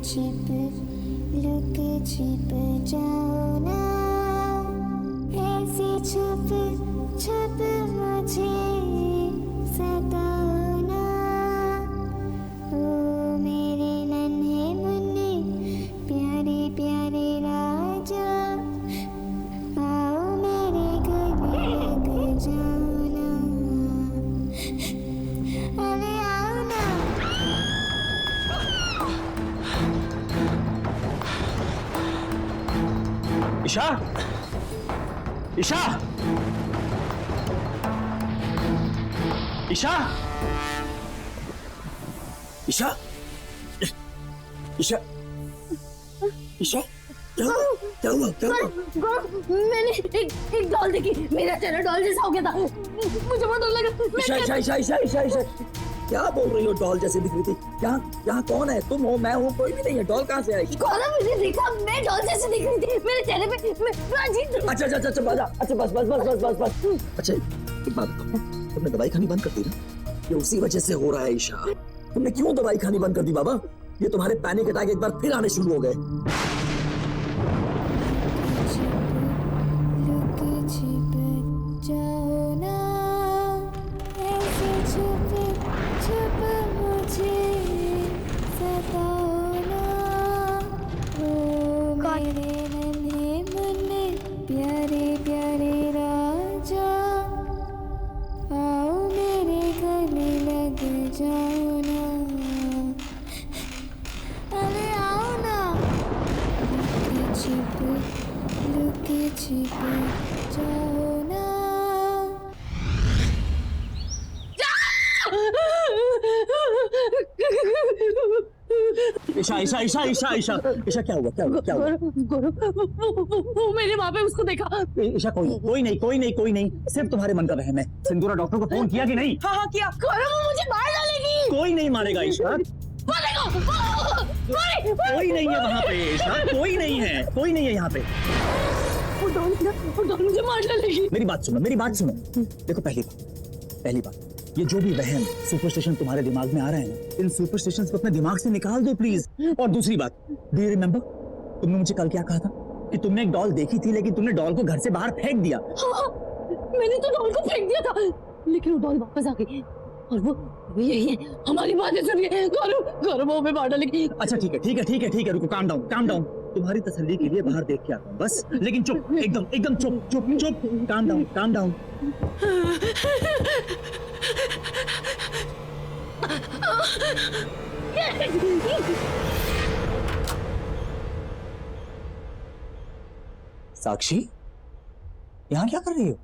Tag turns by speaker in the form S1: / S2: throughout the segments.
S1: छिप लुक छिप जाओ ना, ऐसे छुप छुप मुझे सताओ ना। ओ मेरे नन्हे मुन्ने प्यारे प्यारे राजा, आओ मेरे गले लग जाओ ना, अरे आओ ना।
S2: ईशा, ईशा, ईशा, ईशा, ईशा, ईशा, क्या हुआ? क्या हुआ? क्या हुआ?
S3: मैंने एक डॉल देखी, मेरा चेहरा डॉल जैसा हो गया था, मुझे बहुत डर लगा।
S2: ईशा, ईशा, ईशा, ईशा, ईशा, ईशा, क्या बोल रही हो? डॉल जैसी दिख रही थी। यहाँ कौन है? तुम हो, मैं हूँ, कोई भी नहीं है। डॉल कहाँ से आई?
S3: गौरव, मुझे देखा, मैं डॉल जैसी दिख रही थी, मेरे चेहरे पे
S2: अच्छा, बस। अच्छा, एक बात बताओ, तुमने दवाई खानी बंद कर दी ना? ये उसी वजह से हो रहा है ईशा। तुमने क्यों दवाई खानी बंद कर दी बाबा? ये तुम्हारे पैनिक अटैक एक बार फिर आने शुरू हो गए।
S1: लुक छिप जाओ ना, ऐसे छुप छुप मुझे सताओ ना। ओ मेरे नन्हे मुन्ने प्यारे प्यारे राजा, आओ मेरे गले लग जाओ ना, अरे आओ ना। लुक छिप जाओ ना।
S2: ईशा, ईशा, ईशा, ईशा, ईशा, ईशा, क्या हुआ? क्या हुआ? क्या हुआ?
S3: वो मेरे वहाँ पे उसको देखा।
S2: ईशा, कोई नहीं, सिर्फ तुम्हारे मन का वहम है। सिंदूरा डॉक्टर को फोन किया कि नहीं?
S3: हाँ किया। गौरव, वो मुझे मार डालेगी।
S2: कोई नहीं मारेगा ईशा। कोई नहीं है वहाँ पे ईशा, कोई नहीं है यहाँ पे।
S3: वो डॉल मुझे मार डालेगी।
S2: मेरी बात सुनो। देखो, पहली बात, ये जो भी वहम सुपरस्टिशन तुम्हारे दिमाग में आ रहा है ना, इन सुपरस्टिशंस को अपने दिमाग से निकाल दो प्लीज। और दूसरी बात, डू यू रिमेम्बर तुमने मुझे कल क्या कहा था कि तुमने एक डॉल देखी थी, लेकिन तुमने डॉल को घर से बाहर फेंक दिया।
S3: हाँ, मैंने तो डॉल को फेंक दिया था, लेकिन वो डॉल वापस आ गई और वो यही है। हमारी बातें सुनिए। गौरव, वो हमें मार डालेगी।
S2: अच्छा, ठीक है, रुको, काम डाउन। तुम्हारी तसल्ली के लिए बाहर देख के आता हूँ बस, लेकिन चुप, एकदम चुप। Calm down. साक्षी, यहाँ क्या कर रही हो?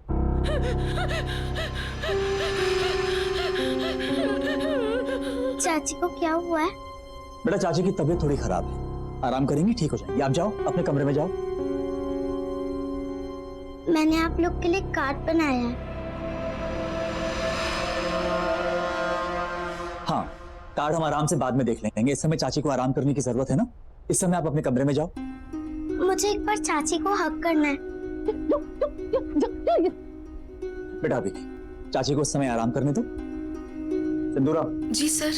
S1: चाची को क्या हुआ है?
S2: बेटा, चाची की तबीयत थोड़ी खराब है, आराम करेंगी, ठीक हो जाएगी। आप जाओ, अपने कमरे में जाओ।
S1: मैंने आप लोग के लिए कार्ड बनाया है।
S2: हाँ, कार्ड हम आराम से बाद में देख लेंगे। इस समय चाची को आराम करने की जरूरत है ना। इस समय आप अपने कमरे में जाओ।
S1: मुझे एक बार चाची को हक करना है।
S2: बेटा, अभी चाची को इस समय आराम करने दो। सिंदूरा।
S4: जी सर।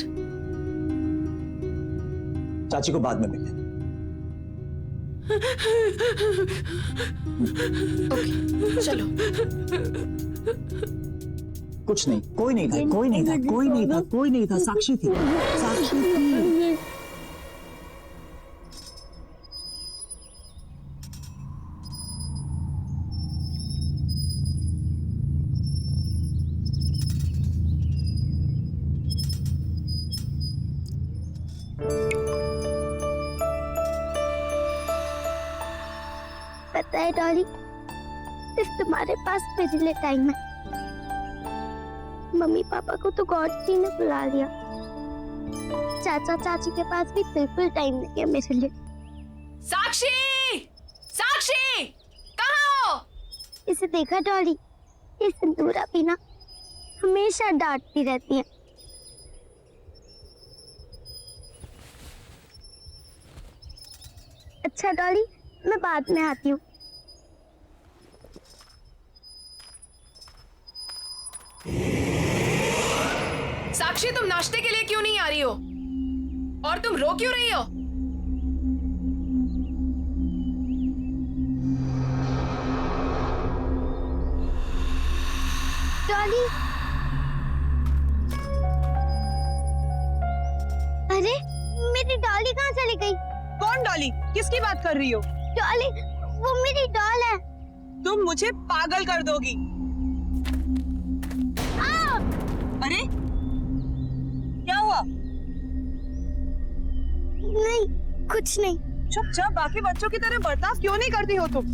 S2: चाची को बाद में मिल लेना।
S4: ओके, चलो।
S2: कुछ नहीं, कोई नहीं था, साक्षी थी।
S1: पता है डॉली, सिर्फ तुम्हारे पास मेरे लिए टाइम है। मम्मी पापा को तो गॉड जी ने बुला लिया, चाचा चाची के पास भी बिल्कुल टाइम नहीं है मेरे लिए।
S4: साक्षी, कहाँ हो?
S1: इसे देखा डॉली, ये सिंदूरा भी ना हमेशा डांटती रहती है। अच्छा डॉली, मैं बाद में आती हूँ।
S4: साक्षी, तुम नाश्ते के लिए क्यों नहीं आ रही हो? और तुम रो क्यों रही हो?
S1: डॉली। अरे मेरी डॉली कहाँ चली गई?
S5: कौन डॉली? किसकी बात कर रही हो?
S1: डॉली, वो मेरी डॉल है।
S5: तुम मुझे पागल कर दोगी। अरे क्या हुआ?
S1: नहीं, कुछ नहीं।
S5: चुपचाप बाकी बच्चों की तरह बर्ताव क्यों नहीं करती हो तुम?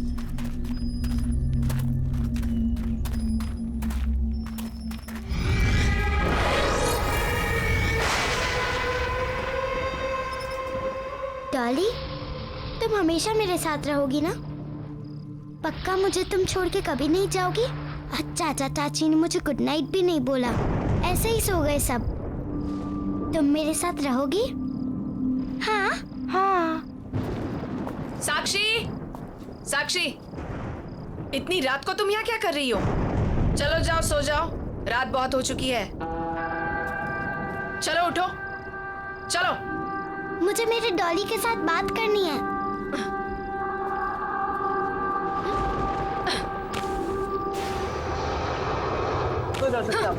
S1: डॉली, तुम हमेशा मेरे साथ रहोगी ना? पक्का मुझे तुम छोड़ के कभी नहीं जाओगी? चाचा चाची ने मुझे गुड नाइट भी नहीं बोला, ऐसे ही सो गए सब। तुम मेरे साथ रहोगी? हाँ हाँ।
S4: साक्षी, साक्षी, इतनी रात को तुम यहाँ क्या कर रही हो? चलो जाओ, सो जाओ, रात बहुत हो चुकी है। चलो उठो, चलो।
S1: मुझे मेरे डॉली के साथ बात करनी है।
S5: तो जा सकते हो।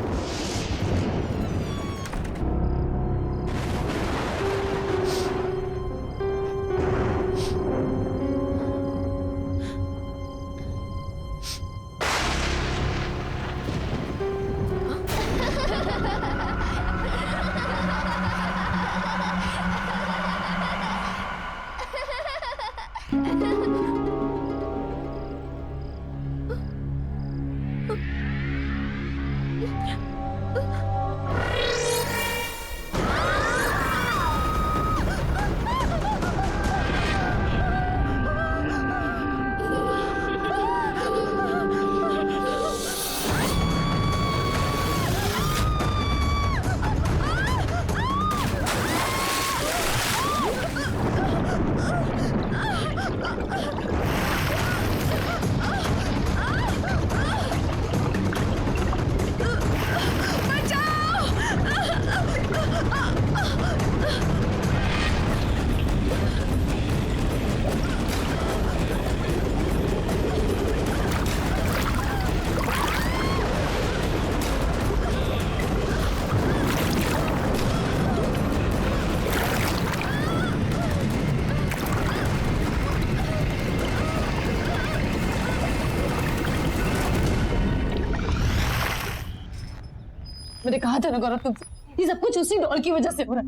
S3: मैंने कहा था ना गौरव तुमसे, ये सब कुछ उसी डॉल की वजह से हो रहा है,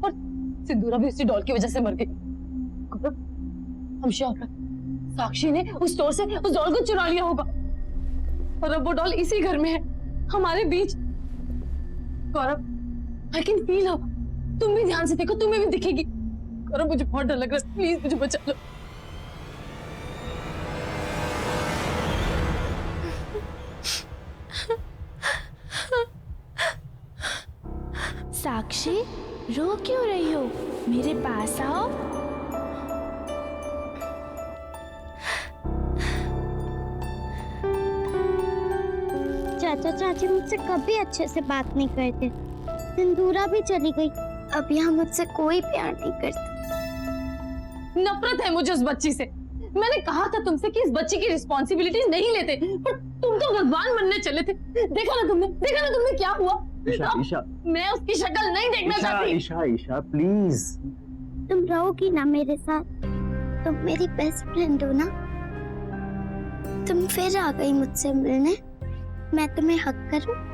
S3: और सिंदूरा भी उसी डॉल की वजह से मर गई। गौरव, हम श्योर हैं, साक्षी ने उस स्टोर से उस डॉल को चुरा लिया होगा, और अब वो डॉल इसी घर में है, हमारे बीच। गौरव, आई कैन फील हर। तुम भी ध्यान से देखो, तुम्हें भी दिखेगी। गौरव, मुझे बहुत डर लग रहा है, प्लीज मुझे बचा लो।
S6: साक्षी, रो क्यों रही हो? मेरे पास आओ।
S1: चाचा चाची मुझसे कभी अच्छे से बात नहीं करते। सिंदूरा भी चली गई, अब यहाँ मुझसे कोई प्यार नहीं करता।
S3: नफरत है मुझे उस बच्ची से। मैंने कहा था तुमसे कि इस बच्ची की रिस्पॉन्सिबिलिटीज नहीं लेते, पर तुम तो भगवान बनने चले थे। देखा ना तुमने क्या हुआ?
S2: ईशा, ईशा,
S3: मैं उसकी शक्ल नहीं देखना चाहती।
S2: ईशा, ईशा, प्लीज।
S1: तुम रहोगी ना मेरे साथ? तुम मेरी बेस्ट फ्रेंड हो ना? तुम फिर आ गई मुझसे मिलने, मैं तुम्हें हक करूं?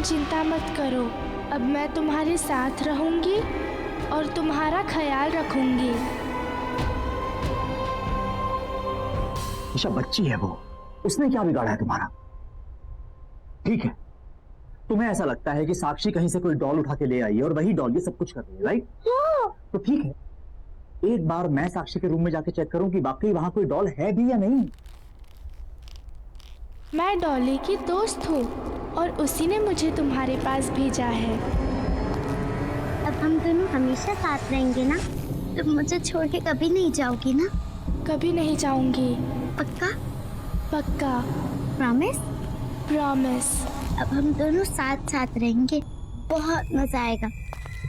S6: चिंता मत करो, अब मैं तुम्हारे साथ रहूंगी और तुम्हारा ख्याल रखूंगी।
S2: ईशा, बच्ची है वो, उसने क्या बिगाड़ा है तुम्हारा? ठीक है, तुम्हें ऐसा लगता है कि साक्षी कहीं से कोई डॉल उठा के ले आई है और वही डॉल ये सब कुछ कर रही है, राइट? तो ठीक है, एक बार मैं साक्षी के रूम में जाके चेक करूं कि वाकई वहां कोई डॉल है भी या नहीं।
S6: मैं डॉली की दोस्त हूँ और उसी ने मुझे तुम्हारे पास भेजा है।
S1: अब हम दोनों हमेशा साथ रहेंगे ना? तुम मुझे छोड़ के कभी नहीं जाओगी ना?
S6: कभी नहीं जाऊंगी।
S1: पक्का?
S6: पक्का।
S1: प्रॉमिस?
S6: प्रॉमिस।
S1: अब हम दोनों साथ साथ रहेंगे, बहुत मजा आएगा।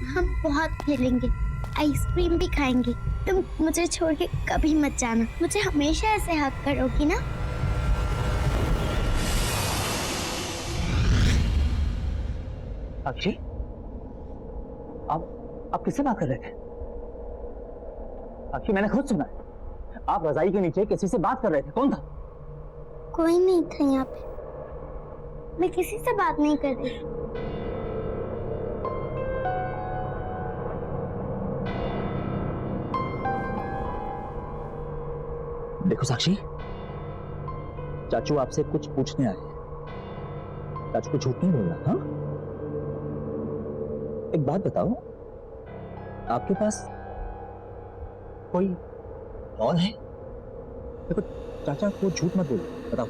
S1: हम बहुत खेलेंगे, आइसक्रीम भी खाएंगे। तुम मुझे छोड़ के कभी मत जाना, मुझे हमेशा ऐसे हक करोगी ना?
S2: साक्षी, आप किससे बात कर रहे थे? साक्षी, मैंने खुद सुना है, आप रजाई के नीचे किसी से बात कर रहे थे। कौन था?
S1: कोई नहीं था यहाँ पे, मैं किसी से बात नहीं कर रही।
S2: देखो साक्षी, चाचू आपसे कुछ पूछने आए हैं। चाचू को झूठ नहीं बोलना, हाँ? एक बात बताओ, आपके पास कोई डॉल है? देखो चाचा को झूठ मत बोलो, बताओ।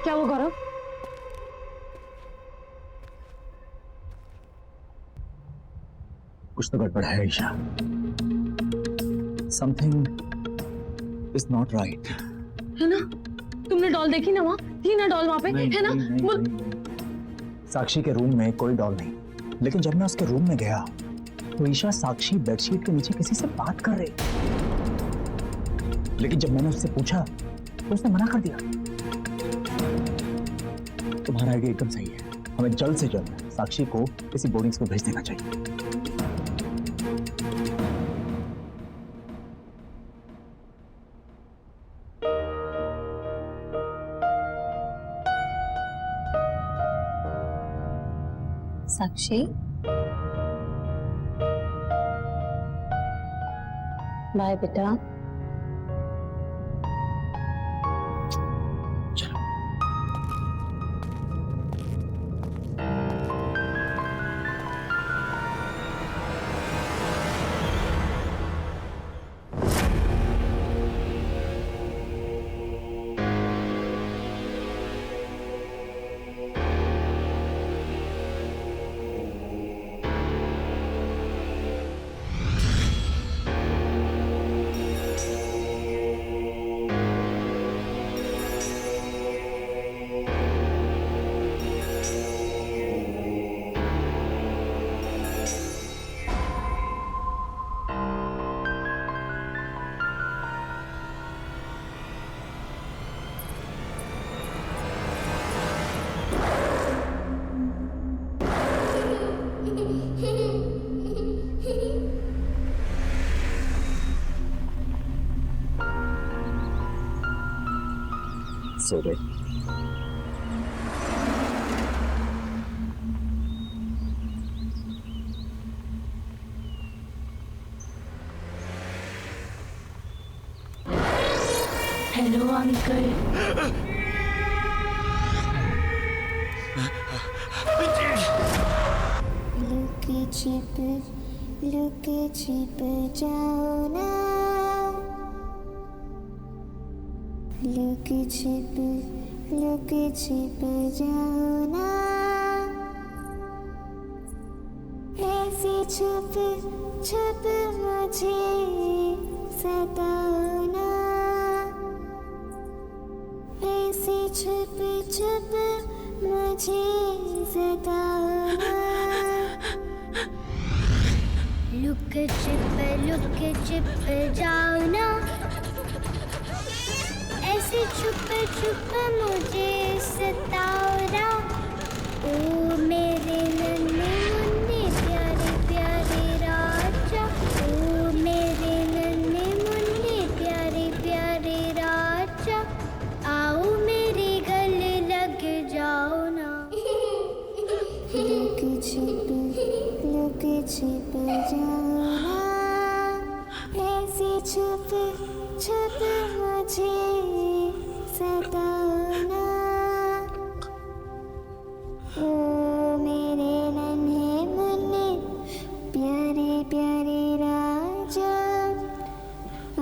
S3: क्या हुआ गौरव?
S2: कुछ तो गड़बड़ है Isha. Something is not right.
S3: है ना? तुमने डॉल देखी ना, वहाँ थी ना डॉल वहाँ पे, है ना?
S2: साक्षी के रूम में कोई डॉल नहीं, लेकिन जब मैं उसके रूम में गया तो ईशा साक्षी बेडशीट के नीचे किसी से बात कर रही। लेकिन जब मैंने उससे पूछा तो उसने मना कर दिया। तुम्हारा आइडिया एकदम सही है, हमें जल्द से जल्द साक्षी को किसी बोर्डिंग स्कूल भेज देना चाहिए।
S3: साक्षी, बाय बेटा।
S2: सो गए।
S6: Hello uncle.
S1: लुके छिप जाओ ना, लुके छिप जाओ ना, ऐसे छुप छुप मुझे सताओ ना, ऐसे छुप छुप मुझे सताओ ना। लुक छिप जाओ ना, ऐसे छुप छुप मुझे सताओ ना। ओ मेरे नन्हे मुन्ने प्यारे प्यारे राजा, ओ मेरे नन्हे मुन्ने प्यारे प्यारे राजा, आओ मेरे गले लग जाओ ना। लुक छिप जाओ ना, ऐसे छुप छुप मुझे सताना, ओ मेरे नन्हे मुन्ने प्यारे प्यारे राजा,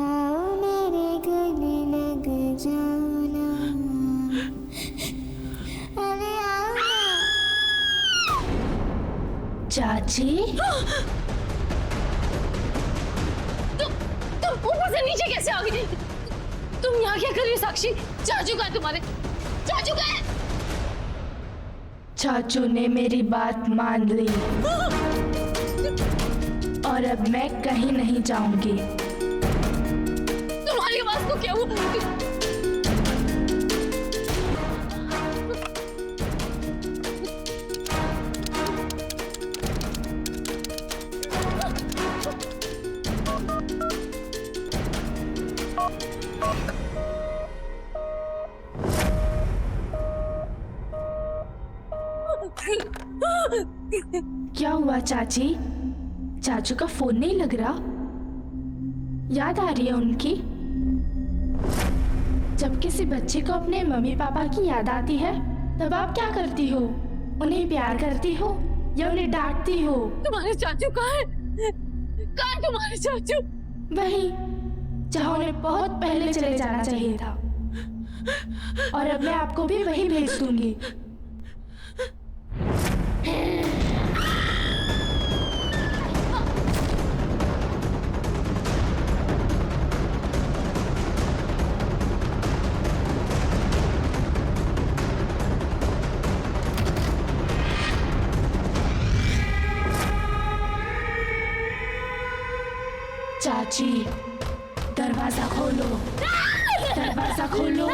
S1: आओ मेरे गले लग जाना, अरे आओ ना।
S6: चाची,
S3: तुम ऊपर से नीचे कैसे आ गई? तुम यहाँ क्या कर रही हो साक्षी? चाचू कहाँ है तुम्हारे? चाचू कहाँ है?
S6: चाचू ने मेरी बात मान ली और अब मैं कहीं नहीं जाऊंगी।
S3: तुम्हारी आवाज को क्या हुआ?
S6: क्या हुआ चाची? चाचू का फोन नहीं लग रहा? याद आ रही है उनकी? जब किसी बच्चे को अपने मम्मी पापा की याद आती है तब आप क्या करती हो? उन्हें प्यार करती हो या उन्हें डांटती हो?
S3: तुम्हारे चाचू कहाँ है? कहाँ है तुम्हारे चाचू?
S6: वहीं जहाँ उन्हें बहुत पहले चले जाना चाहिए था। और अब मैं आपको भी वहीं भेज दूंगी। चाची, दरवाजा खोलो, दरवाजा खोलो,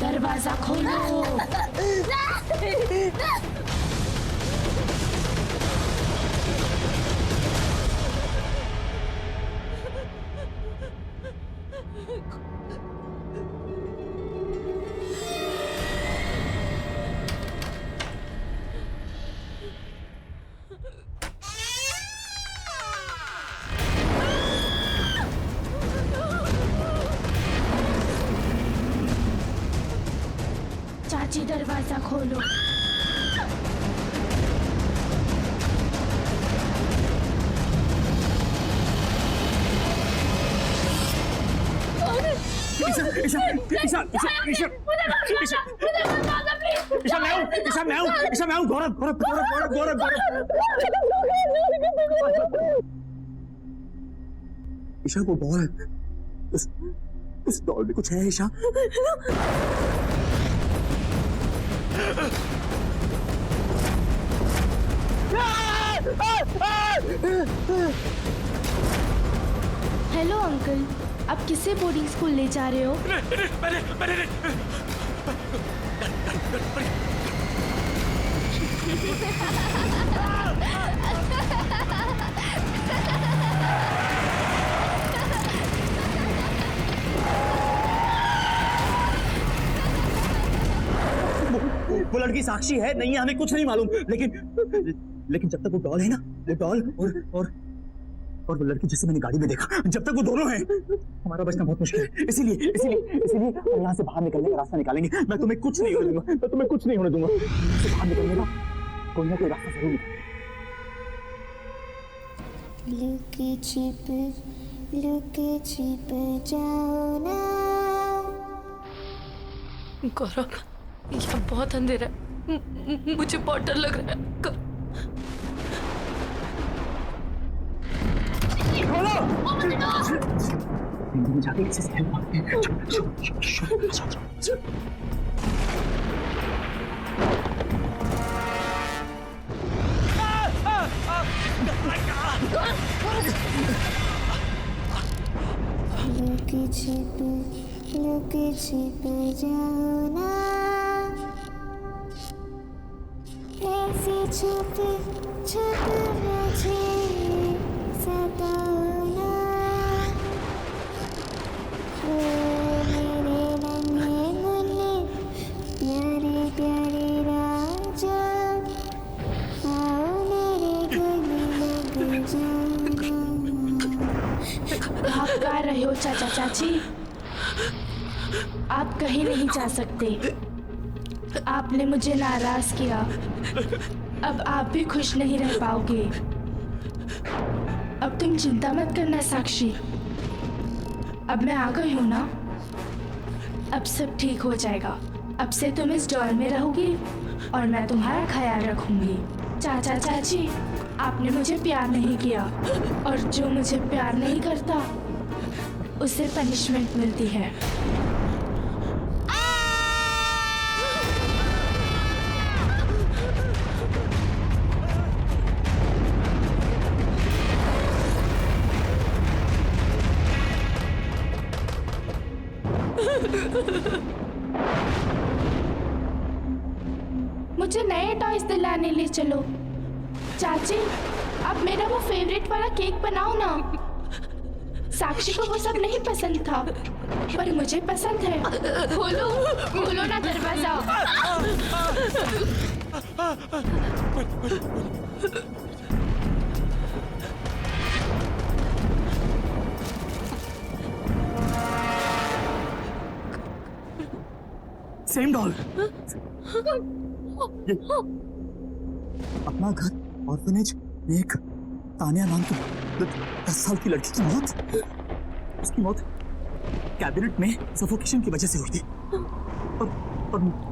S6: दरवाजा खोलो। चाची, दरवाजा खोलो।
S2: ईशा, ईशा, ईशा, ईशा, ईशा, ईशा मैं हूँ, ईशा मैं हूँ, ईशा मैं हूँ, गौरव, गौरव, गौरव, गौरव, गौरव, गौरव। ईशा वो डॉल है, उस डॉल में कुछ है ईशा।
S6: हेलो अंकल, आप किसे बोर्डिंग स्कूल ले जा रहे हो?
S2: वो लड़की साक्षी है नहीं है हमें कुछ नहीं मालूम, लेकिन जब तक वो डॉल है ना, वो डॉल और वो लड़की जिसे मैंने गाड़ी में देखा, जब तक वो दोनों हैं हमारा बचना बहुत मुश्किल है। इसीलिए हम यहाँ से बाहर निकलने का रास्ता निकालेंगे। मैं तुम्हें कुछ नहीं होने दूंगा, मैं तुम्हें कुछ नहीं होने दूंगा। बाहर निकलने का कोई ना कोई रास्ता जरूर निकालेंगे।
S1: लुके छिप जाओ ना।
S3: गौरव, यहाँ बहुत अंधेरा है, मुझे बहुत डर लग रहा है।
S2: जाके किसी से हेल्प मांगते हैं।
S1: लुके छिप जाओ ना, ऐसे छुप छुप मुझे सताओ ना, ओ मेरे नन्हे मुन्ने प्यारे प्यारे राजा, आओ मेरे गले लग जाना।
S6: भाग कर रहे हो चाचा चाची? आप कहीं नहीं जा सकते। आपने मुझे नाराज किया, अब आप भी खुश नहीं रह पाओगे। अब तुम चिंता मत करना साक्षी, अब मैं आ गई हूँ ना, अब सब ठीक हो जाएगा। अब से तुम इस डॉल में रहोगी और मैं तुम्हारा ख्याल रखूंगी। चाचा चाची, आपने मुझे प्यार नहीं किया और जो मुझे प्यार नहीं करता उसे पनिशमेंट मिलती है। मुझे नए टॉयज दिलाने ले चलो। चाची, अब मेरा वो फेवरेट वाला केक बनाओ ना। साक्षी को वो सब नहीं पसंद था, पर मुझे पसंद है। खोलो खोलो ना दरवाजा।
S2: Same doll. अपना घर ऑर्फनेज में एक तानिया नाम की 10 साल की लड़की की मौत, उसकी मौत कैबिनेट में सफोकेशन की वजह से हुई थी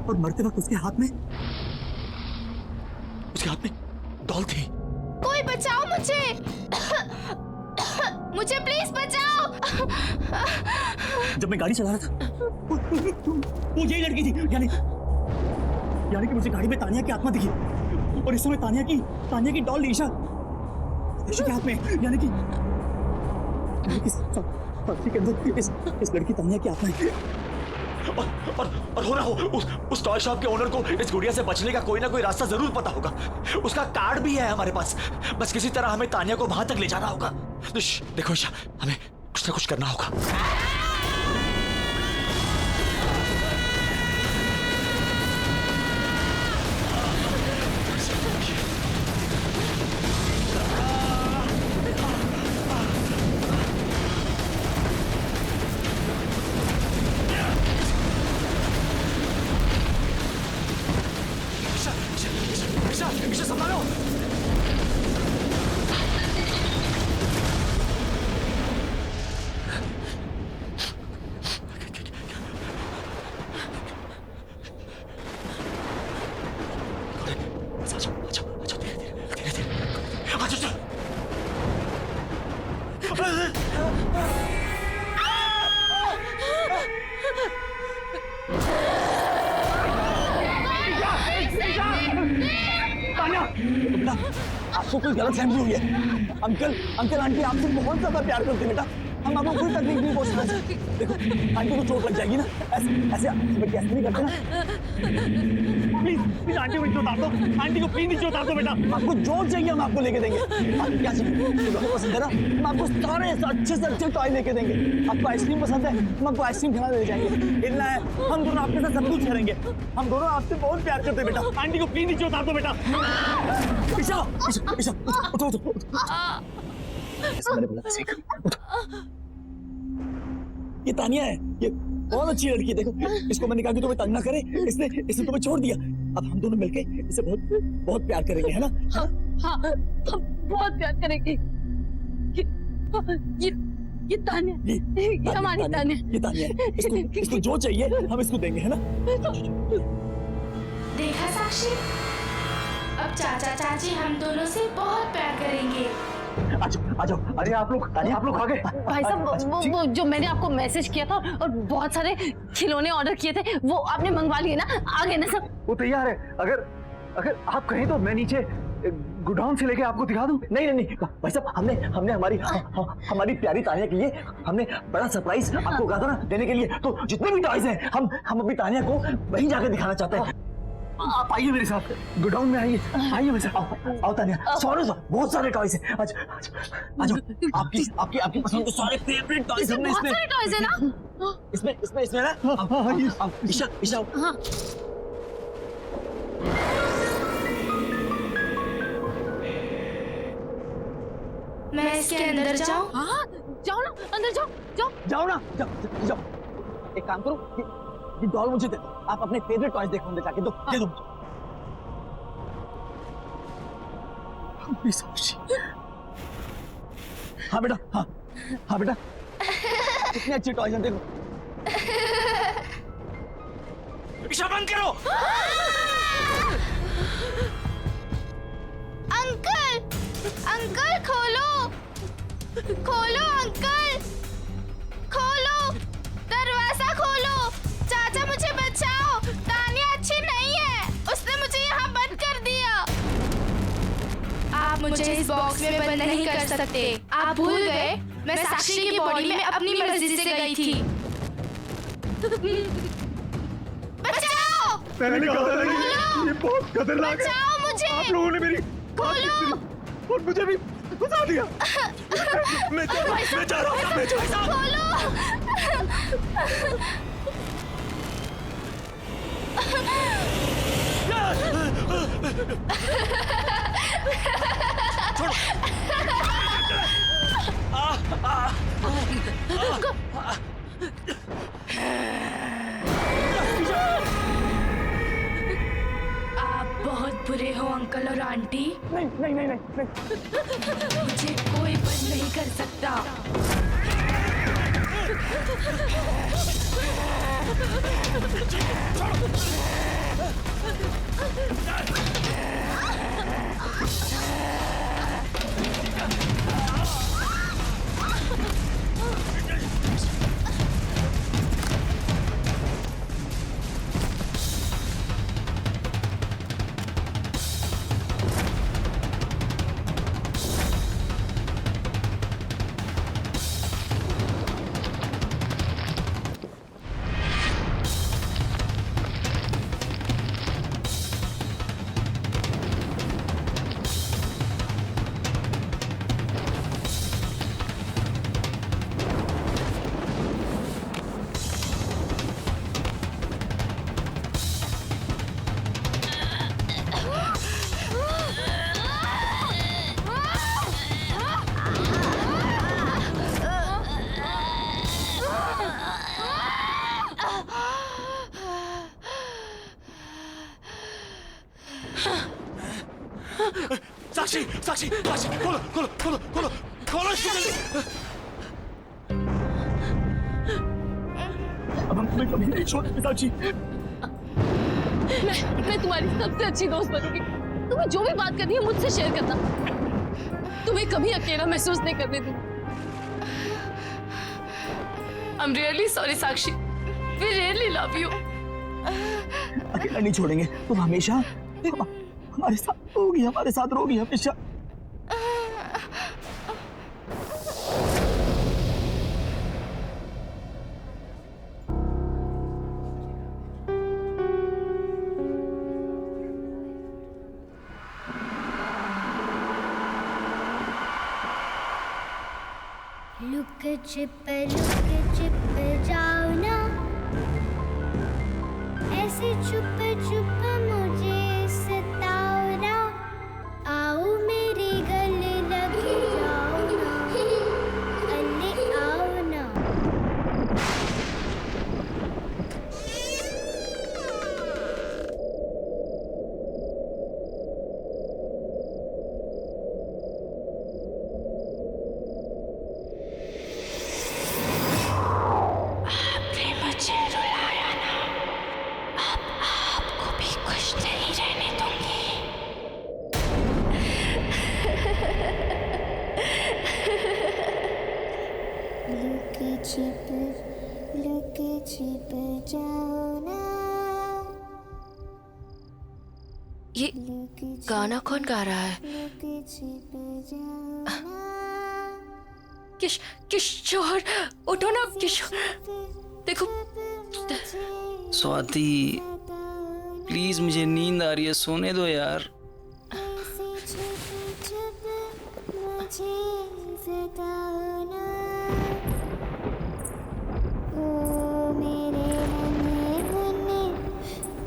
S2: और मरते वक्त उसके हाथ में डॉल थी।
S6: कोई बचाओ मुझे। मुझे प्लीज बचाओ।
S2: जब मैं गाड़ी चला रहा था वो यही लड़की थी, यानी कि मुझे गाड़ी में तानिया की आत्मा दिखी और इस समय तानिया की डॉल ईशा के हाथ में, यानी कि साक्षी के अंदर इस लड़की तानिया की आत्मा है।
S7: और हो ना हो उस टॉय शॉप के ओनर को इस गुड़िया से बचने का कोई ना कोई रास्ता जरूर पता होगा। उसका कार्ड भी है हमारे पास, बस किसी तरह हमें तानिया को वहां तक ले जाना होगा। देखो ईशा, हमें कुछ ना कुछ करना होगा। ईशा संभालो।
S2: आपको कोई गलतफहमी हुई है। अंकल आंटी आपसे बहुत ज्यादा प्यार करते हैं बेटा, हम आपको कोई तकलीफ नहीं पहुंचा सकते। देखो आंटी को चोट लग जाएगी ना, ऐसे कैसे नहीं करते ना। प्लीज आंटी को नीचे उतार दो, आंटी को प्लीज नीचे उतार दो बेटा। आपको जो चाहिए हम आपको लेके देंगे। आपको क्या चाहिए पसंद है ना, हम आपको सारे अच्छे से अच्छे टॉय लेके देंगे। आपको आइसक्रीम पसंद है, हम आपको आइसक्रीम खिलाने ले जाएंगे। खेलना है, हम दोनों आपके साथ सब कुछ करेंगे। हम दोनों आपसे बहुत प्यार करते हैं बेटा। आंटी को प्लीज नीचे उतार दो बेटा। ईशा उठो। मैंने बोला सीख, ये तानिया है, ये बहुत अच्छी लड़की है। देखो इसको मैंने कहा कि तुम्हें तंग ना करे, इसने तुम्हें छोड़ दिया। अब हम दोनों मिलके इसे बहुत प्यार करेंगे, है ना?
S3: हाँ, हम बहुत प्यार करेंगे। ये तानिया, ये हमारी तानिया,
S2: ये तानिया है। इसको जो चाहिए हम इसको देंगे, है ना?
S6: देखा साक्षी, अब चाचा चाची हम दोनों से बहुत प्यार करेंगे।
S2: आ जाओ। अरे आप लोग आ गए।
S3: भाई साहब, वो जो मैंने आपको मैसेज किया था और बहुत सारे खिलौने ऑर्डर किए थे, वो आपने मंगवा लिए ना? आ गए ना सब?
S8: वो तैयार है। अगर आप कहें तो मैं नीचे गोडाउन से लेके आपको दिखा दूं।
S2: नहीं भाई साहब, हमने हमारी प्यारी तानिया के लिए हमने बड़ा सरप्राइज आपको कहा था ना देने के लिए। तो जितने भी टॉयज हैं हम अपनी तानिया को वहीं जाकर दिखाना चाहते हैं। आप आइए मेरे साथ, गोडाउन में आइए मेरे साथ। आओ तानिया, बहुत सारे टॉयज हैं। आ जाओ। आपकी पसंद के सारे फेवरेट टॉयज हमने
S3: बहुत सारे टॉयज है ना?
S2: इसमें ना। ईशा
S3: हाँ।
S6: मैं इसके अंदर जाऊं?
S3: हाँ, जाओ ना, अंदर जाओ।
S2: जाओ ना, जाओ। एक काम करो, ये डॉल मुझे दे दो। आप अपने फेवरेट टॉयज देखो अंदर जाके, दो दे दो मुझे। हाँ बेटा, हाँ हाँ बेटा, कितने अच्छे टॉयज हैं देखो।
S7: ईशा बंद करो।
S1: अंकल, अंकल खोलो, खोलो अंकल, खोलो, दरवाजा खोलो। चाचा मुझे बचाओ, तानिया अच्छी नहीं है, उसने मुझे यहाँ बंद कर दिया।
S6: आप मुझे इस बॉक्स में बंद नहीं कर सकते। आप भूल गए मैं साक्षी की बॉडी में अपनी मर्जी से गई थी।
S1: बचाओ,
S8: मैंने कहा था कि ये बहुत खतरनाक है।
S1: बचाओ मुझे।
S8: आप लोगों ने मेरी
S1: खोलो।
S8: और मुझे भी फंसा दिया।
S7: मैं जा रहा हूँ, मैं जा रहा हूँ।
S1: खोलो।
S6: आप बहुत बुरे हो अंकल और आंटी।
S8: नहीं नहीं नहीं नहीं, नहीं।
S6: मुझे कोई बंद नहीं कर सकता।
S7: साक्षी, साक्षी, साक्षी, खोलो, खोलो, खोलो, खोलो, खोलो इसको जल्दी।
S2: अब हम तुम्हें कभी नहीं छोड़ेंगे साक्षी।
S3: मैं तुम्हारी सबसे अच्छी दोस्त बनूंगी। तुम्हें जो भी बात करनी है मुझसे शेयर करना। तुम्हें कभी अकेला महसूस नहीं करने दूंगी। I'm really sorry Sakshi. We really love you।
S2: अकेला नहीं छोड़ेंगे, तुम हमेशा हमारे साथ रहोगी, हमारे साथ रहोगी हमेशा।
S1: लुक छिप जाओ ना, ऐसे छुप छुप मुझे सताओ ना, आओ मेरे गले लग जाओ ना, अल्ले आओ ना।
S6: आपने मुझे रुलाया ना, अब आपको भी खुश नहीं रहने दूंगी।
S1: लुक छिप जाओ ना।
S3: ये गाना कौन गा रहा है? किशोर, उठो ना किशोर। देखो
S9: स्वाति, प्लीज मुझे नींद आ रही है, सोने दो यार।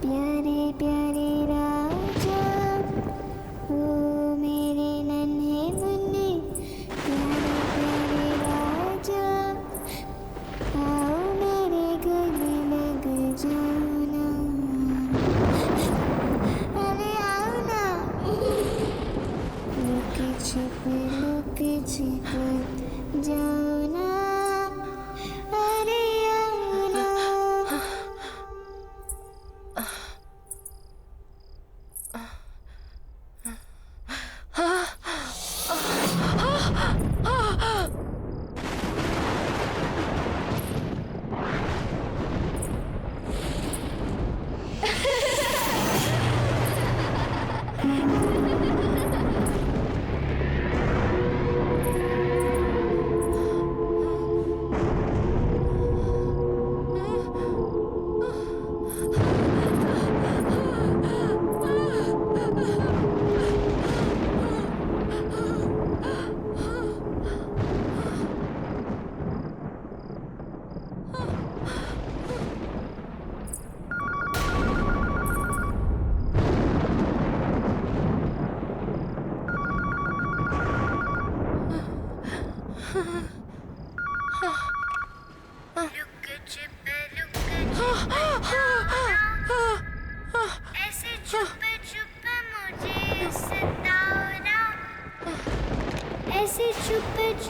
S1: प्यारे प्यारे राजा, ओ मेरे नन्हे मुन्ने, प्यारे प्यारे राजा, आओ मेरे गले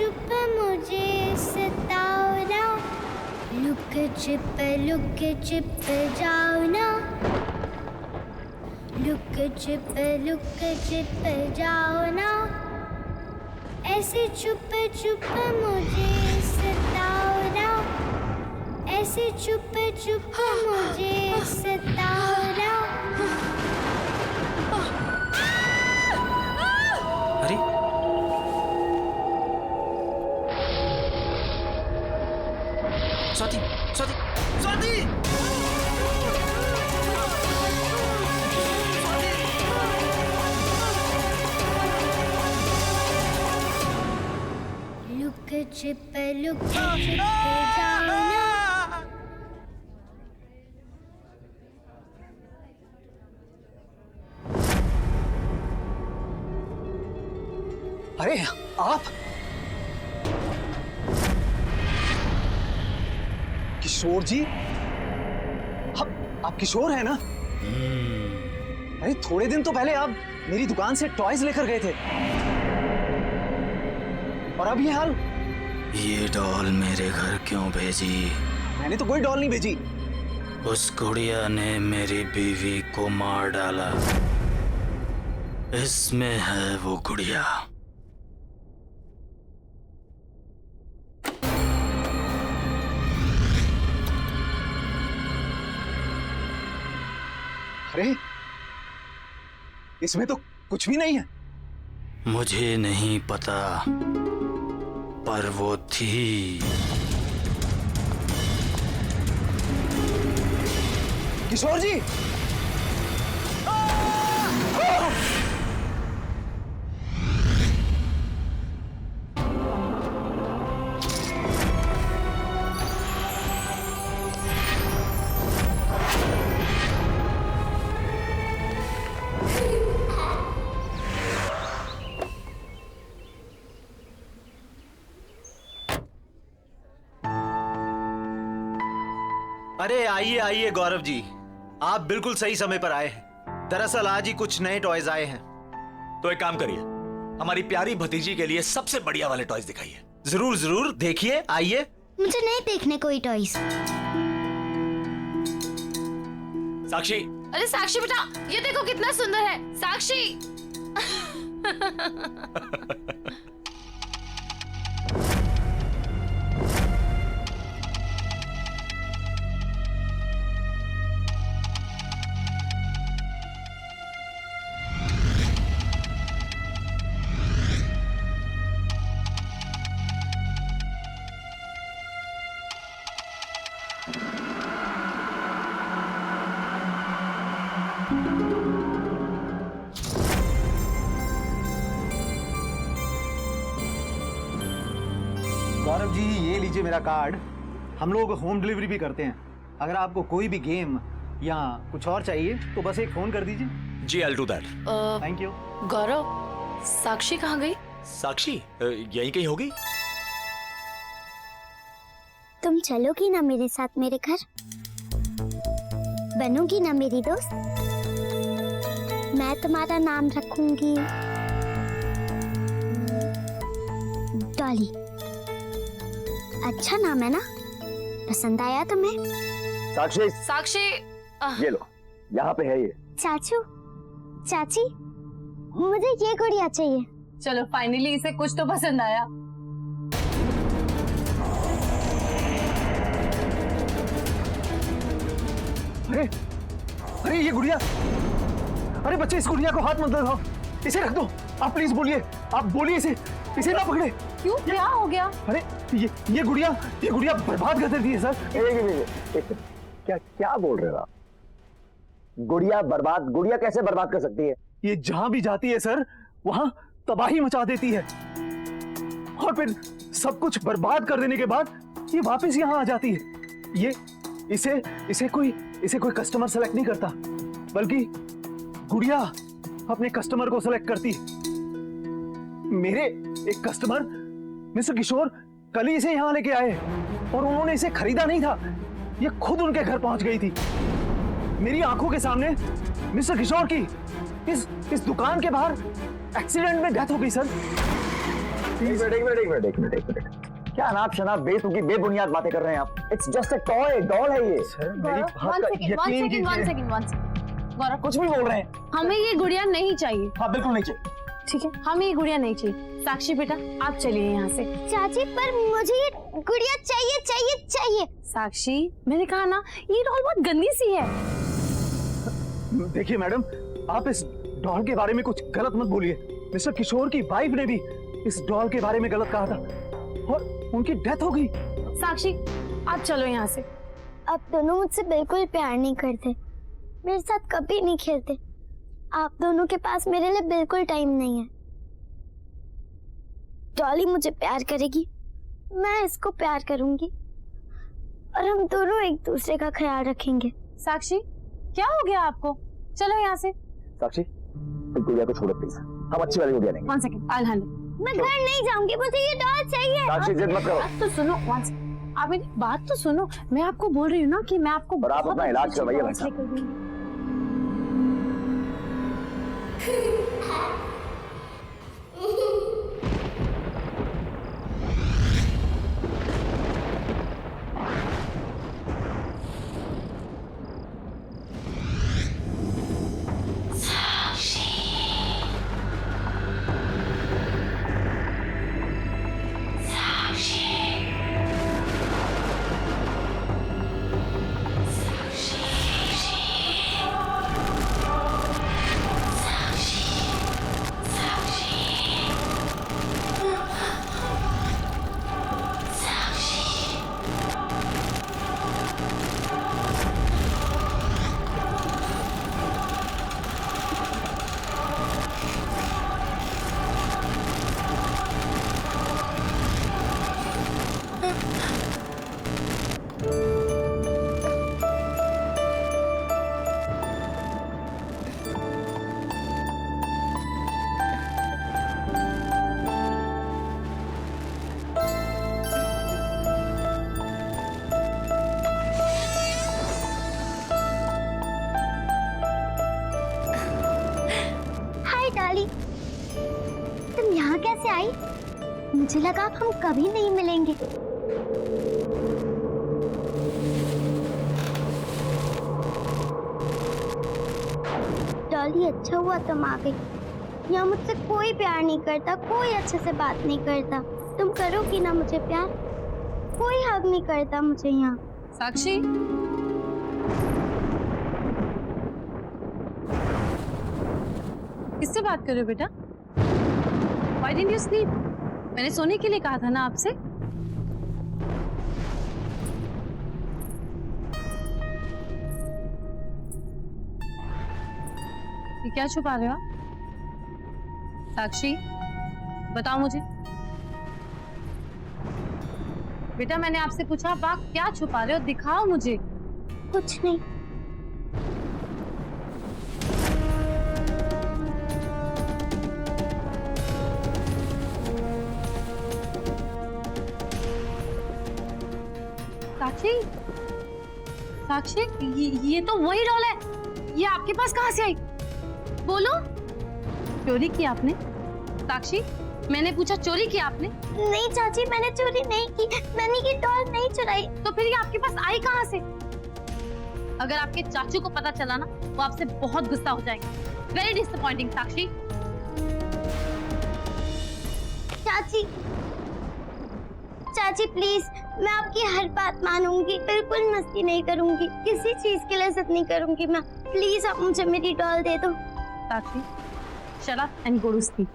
S1: छुप मुझे सताओ ना, लुक छिप जाओ ना, लुक छिप जाओ ना, ऐसे छुप मुझे सताओ ना, ऐसे छुप मुझे सताओ ना।
S9: अरे स्वाति स्वाति स्वाति
S1: लुक छिप जाओ ना।
S2: अरे आप किशोर जी, आप किशोर हैं ना? अरे थोड़े दिन तो पहले आप मेरी दुकान से टॉयज लेकर गए थे, और अब ये हाल।
S9: ये डॉल मेरे घर क्यों भेजी?
S2: मैंने तो कोई डॉल नहीं भेजी।
S9: उस गुड़िया ने मेरी बीवी को मार डाला। इसमें है वो गुड़िया।
S2: अरे इसमें तो कुछ भी नहीं है।
S9: मुझे नहीं पता, पर वो थी।
S2: किशोर जी,
S10: अरे आइए आइए गौरव जी, आप बिल्कुल सही समय पर आए हैं। दरअसल आज ही कुछ नए टॉयज आए हैं।
S7: तो एक काम करिए, हमारी प्यारी भतीजी के लिए सबसे बढ़िया वाले टॉयज दिखाइए।
S10: जरूर जरूर, देखिए, आइए।
S1: मुझे नहीं देखने कोई टॉयज।
S7: साक्षी,
S4: अरे साक्षी बेटा, ये देखो कितना सुंदर है। साक्षी
S8: गौरव जी, ये लीजिए मेरा कार्ड। हम लोग होम डिलीवरी भी करते हैं। अगर आपको कोई भी गेम या कुछ और चाहिए तो बस एक फोन कर दीजिए।
S7: जी I'll do that।
S8: Thank you.
S4: Gaurav, Sakshi कहाँ गई?
S7: साक्षी यहीं कहीं होगी।
S1: तुम चलोगी ना मेरे साथ मेरे घर? बनोगी ना मेरी दोस्त? मैं तुम्हारा नाम रखूंगी डॉली। अच्छा नाम है ना? पसंद आया तुम्हें?
S8: साक्षी,
S4: साक्षी
S8: ये लो, यहाँ पे है ये।
S1: चाचू, चाची, मुझे ये गुड़िया चाहिए।
S3: चलो फाइनली इसे कुछ तो पसंद आया।
S8: अरे अरे ये गुड़िया, अरे बच्चे इस गुड़िया को हाथ मत लगाओ, इसे रख दो। आप प्लीज बोलिए, आप बोलिए इसे ना पकड़े।
S3: क्यों, क्या हो गया?
S8: अरे ये गुड़िया बर्बाद कर देती है सर।
S11: क्या क्या बोल रहे हो आप? गुड़िया कैसे बर्बाद कर सकती है?
S8: ये जहां भी जाती है सर, वहां तबाही मचा देती है, और फिर सब कुछ बर्बाद कर देने के बाद ये वापस यहाँ आ जाती है। ये इसे कोई कस्टमर सेलेक्ट नहीं करता, बल्कि गुड़िया अपने कस्टमर को सेलेक्ट करती। मेरे एक कस्टमर मिस्टर किशोर कल ही इसे यहाँ लेके आए, और उन्होंने इसे खरीदा नहीं था, ये खुद उनके घर पहुंच गई थी। मेरी आंखों के सामने मिस्टर किशोर की इस दुकान के बाहर एक्सीडेंट में डेथ हो गई सर।
S2: प्लीज एक मिनट क्या अनाप शनाप बेतुकी बेबुनियाद बातें कर रहे हैं आप? It's just a toy, doll है ये।
S8: सर मेरी बात का यकीन कीजिए।
S3: गौरव,
S2: कुछ भी बोल रहे हैं।
S3: हमें ये गुड़िया नहीं चाहिए।
S2: हाँ बिल्कुल नहीं चाहिए।
S3: ठीक है, हमें ये गुड़िया नहीं चाहिए। साक्षी बेटा, आप चलिए यहाँ से।
S1: चाची पर मुझे ये गुड़िया चाहिए चाहिए चाहिए।
S3: साक्षी, मैंने कहा ना, ये डॉल बहुत गंदी सी है।
S8: देखिए मैडम, आप इस डॉल के बारे में कुछ गलत मत बोलिए। मिस्टर किशोर की वाइफ ने भी इस डॉल के बारे में गलत कहा था और उनकी डेथ हो गई।
S3: साक्षी, आप चलो यहाँ से।
S1: आप दोनों मुझसे बिल्कुल प्यार नहीं करते, मेरे साथ कभी नहीं खेलते। आप दोनों के पास मेरे लिए बिल्कुल टाइम नहीं है। डॉली मुझे प्यार करेगी, मैं इसको प्यार करूंगी और हम दोनों एक दूसरे का ख्याल रखेंगे।
S3: साक्षी, क्या हो गया आपको? चलो यहाँ से।
S2: साक्षी, तुम गुड़िया को छोड़ो प्लीज, हम अच्छी वाली गुड़िया लेंगे।
S3: 1 सेकंड, I'll handle।
S1: मैं घर नहीं जाऊंगी, मुझे ये डॉल चाहिए।
S2: साक्षी जिद मत करो।
S3: बात तो सुनो, 1 सेकंड, आप मेरी बात तो सुनो। मैं आपको बोल रही हूँ ना कि मैं आपको
S2: और आप
S3: बहुत
S2: अपना इलाज
S3: अच्छी
S2: करवाइए
S3: डॉल
S2: भाई साहब।
S3: लेकर दूंगी।
S1: डॉली, तुम यहाँ कैसे आई? मुझे लगा अब हम कभी नहीं मिलेंगे। डॉली, अच्छा हुआ तुम आ गई। यहाँ मुझसे कोई प्यार नहीं करता, कोई अच्छे से बात नहीं करता। तुम करोगी ना मुझे प्यार? कोई हक नहीं करता मुझे यहाँ।
S3: साक्षी, किससे बात कर रहे हो बेटा? Why didn't you sleep? मैंने सोने के लिए कहा था ना आपसे। ये क्या छुपा रहे हो आप? साक्षी, बताओ मुझे। बेटा, मैंने आपसे पूछा, आप क्या छुपा रहे हो? दिखाओ मुझे।
S1: कुछ नहीं।
S3: साक्षी, साक्षी, ये तो वही डॉल है। ये आपके पास कहाँ से आई? बोलो। चोरी की आपने? साक्षी, मैंने पूछा, चोरी की आपने?
S1: नहीं चाची, मैंने चोरी नहीं की। मैंने ये डॉल नहीं चुराई।
S3: तो फिर ये आपके पास आई कहाँ से? अगर आपके चाचू को पता चला ना, वो आपसे बहुत गुस्सा हो जाएंगे। वेरी डिसअपॉइंटिंग साक्षी।
S1: चाची, चाची प्लीज, मैं आपकी हर बात मानूंगी, बिल्कुल मस्ती नहीं करूंगी, किसी चीज के लिए जिद नहीं करूंगी मैं। प्लीज आप मुझे मेरी डॉल दे दो।
S3: Sakshi, shut up and go to sleep.